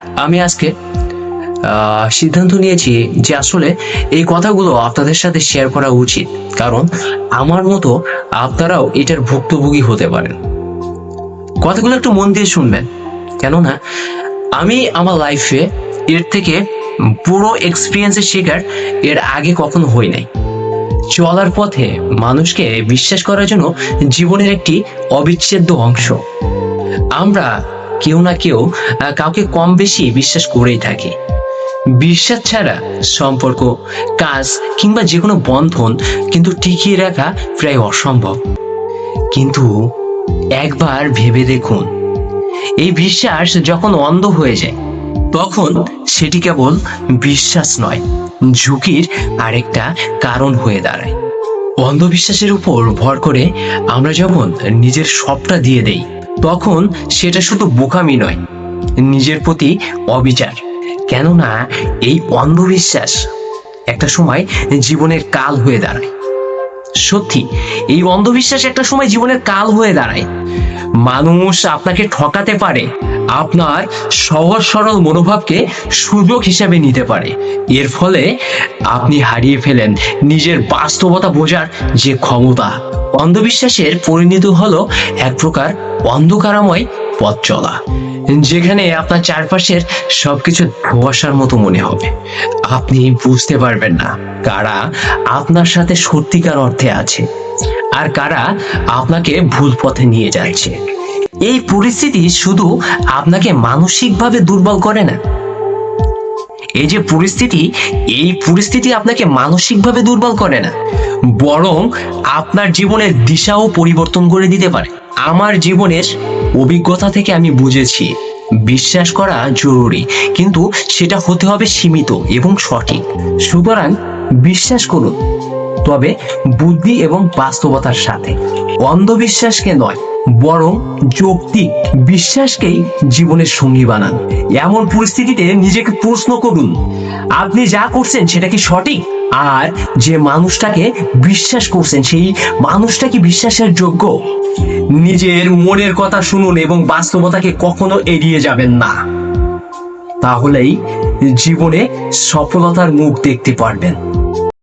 আমি আজকে সিদ্ধান্ত নিয়েছি যে আসলে এই কথাগুলো আপনাদের সাথে শেয়ার করা উচিত, কারণ আমার মতো আপনারাও এটার ভুক্তভোগী হতে পারেন। কথাগুলো একটু মন দিয়ে শুনবেন, কেননা আমি আমার লাইফে এর থেকে পুরো এক্সপিরিয়েন্সের শিকার এর আগে কখনো হই নাই। চলার পথে মানুষকে বিশ্বাস করার জন্য জীবনের একটি অবিচ্ছেদ্য অংশ। আমরা কেউ না কেউ কাউকে কম বেশি বিশ্বাস করেই থাকি। বিশ্বাস ছাড়া সম্পর্ক, কাজ কিংবা যে কোনো বন্ধন কিন্তু টিকিয়ে রাখা প্রায় অসম্ভব। কিন্তু একবার ভেবে দেখুন, এই বিশ্বাস যখন অন্ধ হয়ে যায় তখন সেটি কেবল বিশ্বাস নয়, ঝুঁকির আরেকটা কারণ হয়ে দাঁড়ায়। অন্ধবিশ্বাসের উপর ভর করে আমরা যখন নিজের সবটা দিয়ে দেই তখন সেটা শুধু বোকামি নয়, নিজের প্রতি অবিচার। কেননা এই অন্ধবিশ্বাস একটা সময় জীবনের কাল হয়ে দাঁড়ায়। সত্যি, এই অন্ধবিশ্বাস একটা সময় জীবনের কাল হয়ে দাঁড়ায়। মানুষ আপনাকে ঠকাতে পারে, আপনার সহজ সরল মনোভাবকে সুযোগ হিসেবে নিতে পারে। এর ফলে আপনি হারিয়ে ফেলেন নিজের বাস্তবতা বোঝার যে ক্ষমতা। অন্ধবিশ্বাসের পরিণতি হলো এক প্রকার অন্ধকারময় পথ চলা, যেখানে আপনার চারপাশের সবকিছু ধোঁয়াশার মতো মনে হবে। আপনি বুঝতে পারবেন না কারা আপনার সাথে সত্যিকার অর্থে আছে আর কারা আপনাকে ভুল পথে নিয়ে যাচ্ছে। এই পরিস্থিতি শুধু আপনাকে মানসিকভাবে দুর্বল করে না, এই পরিস্থিতি আপনাকে মানসিকভাবে দুর্বল করে না, বরং আপনার জীবনের দিশাও পরিবর্তন করে দিতে পারে। আমার জীবনের অভিজ্ঞতা থেকে আমি বুঝেছি, বিশ্বাস করা জরুরি, কিন্তু সেটা হতে হবে সীমিত এবং সঠিক। সুতরাং বিশ্বাস করুন, তবে বুদ্ধি এবং বাস্তবতার সাথে। অন্ধবিশ্বাসকে নয়, বরং যৌক্তিক বিশ্বাসকেই জীবনের সঙ্গী বানান। এমন পরিস্থিতিতে নিজেকে প্রশ্ন করুন, আপনি যা করছেন সেটা কি সঠিক? আর যে মানুষটাকে বিশ্বাস করছেন সেই মানুষটা কি বিশ্বাসের যোগ্য? নিজের মনের কথা শুনুন এবং বাস্তবতাকে কখনো এড়িয়ে যাবেন না। তাহলেই জীবনে সফলতার মুখ দেখতে পারবেন।